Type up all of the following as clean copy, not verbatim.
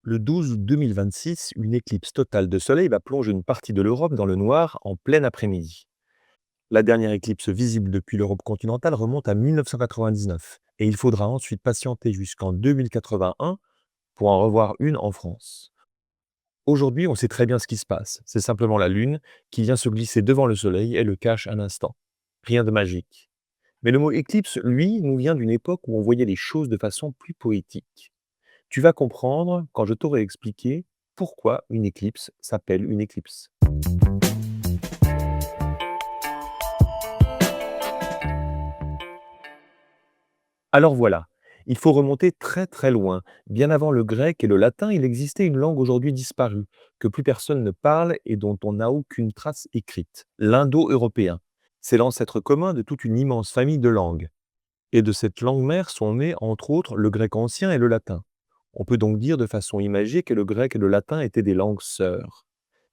Le 12 août 2026, une éclipse totale de soleil va plonger une partie de l'Europe dans le noir en plein après-midi. La dernière éclipse visible depuis l'Europe continentale remonte à 1999 et il faudra ensuite patienter jusqu'en 2081 pour en revoir une en France. Aujourd'hui, on sait très bien ce qui se passe. C'est simplement la Lune qui vient se glisser devant le Soleil et le cache un instant. Rien de magique. Mais le mot éclipse, lui, nous vient d'une époque où on voyait les choses de façon plus poétique. Tu vas comprendre quand je t'aurai expliqué pourquoi une éclipse s'appelle une éclipse. Alors voilà, il faut remonter très très loin. Bien avant le grec et le latin, il existait une langue aujourd'hui disparue, que plus personne ne parle et dont on n'a aucune trace écrite, l'indo-européen. C'est l'ancêtre commun de toute une immense famille de langues. Et de cette langue mère sont nés, entre autres, le grec ancien et le latin. On peut donc dire de façon imagée que le grec et le latin étaient des langues sœurs.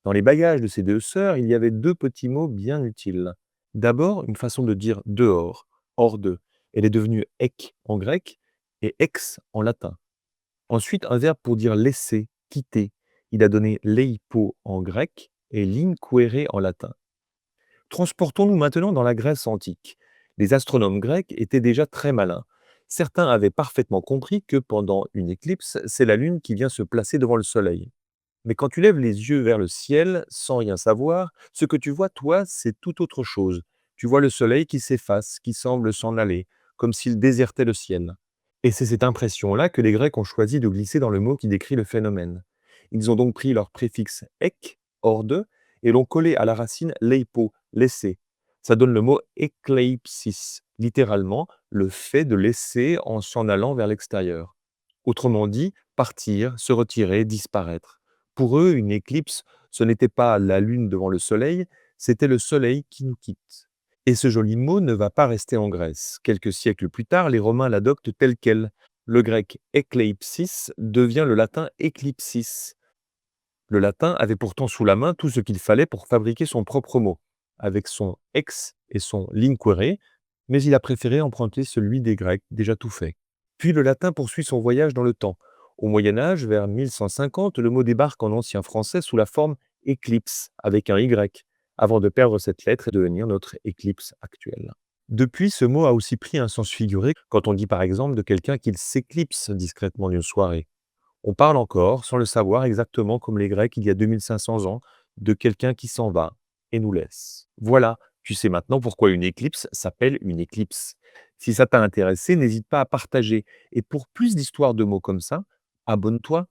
Dans les bagages de ces deux sœurs, il y avait deux petits mots bien utiles. D'abord, une façon de dire dehors, hors de. Elle est devenue ek en grec et ex en latin. Ensuite, un verbe pour dire laisser, quitter. Il a donné leipo en grec et linquere en latin. Transportons-nous maintenant dans la Grèce antique. Les astronomes grecs étaient déjà très malins. Certains avaient parfaitement compris que pendant une éclipse, c'est la Lune qui vient se placer devant le Soleil. Mais quand tu lèves les yeux vers le ciel, sans rien savoir, ce que tu vois, toi, c'est tout autre chose. Tu vois le Soleil qui s'efface, qui semble s'en aller, comme s'il désertait le ciel. Et c'est cette impression-là que les Grecs ont choisi de glisser dans le mot qui décrit le phénomène. Ils ont donc pris leur préfixe ek, hors de, et l'ont collé à la racine leipo, laisser. Ça donne le mot ekleipsis, littéralement le fait de laisser en s'en allant vers l'extérieur. Autrement dit, partir, se retirer, disparaître. Pour eux, une éclipse, ce n'était pas la Lune devant le Soleil, c'était le Soleil qui nous quitte. Et ce joli mot ne va pas rester en Grèce. Quelques siècles plus tard, les Romains l'adoptent tel quel. Le grec ekleipsis devient le latin eclipsis. Le latin avait pourtant sous la main tout ce qu'il fallait pour fabriquer son propre mot, avec son ex et son linquere, mais il a préféré emprunter celui des Grecs, déjà tout fait. Puis le latin poursuit son voyage dans le temps. Au Moyen Âge, vers 1150, le mot débarque en ancien français sous la forme éclipse, avec un Y, avant de perdre cette lettre et devenir notre éclipse actuelle. Depuis, ce mot a aussi pris un sens figuré quand on dit par exemple de quelqu'un qu'il s'éclipse discrètement d'une soirée. On parle encore, sans le savoir exactement comme les Grecs il y a 2500 ans, de quelqu'un qui s'en va et nous laisse. Voilà, tu sais maintenant pourquoi une éclipse s'appelle une éclipse. Si ça t'a intéressé, n'hésite pas à partager. Et pour plus d'histoires de mots comme ça, abonne-toi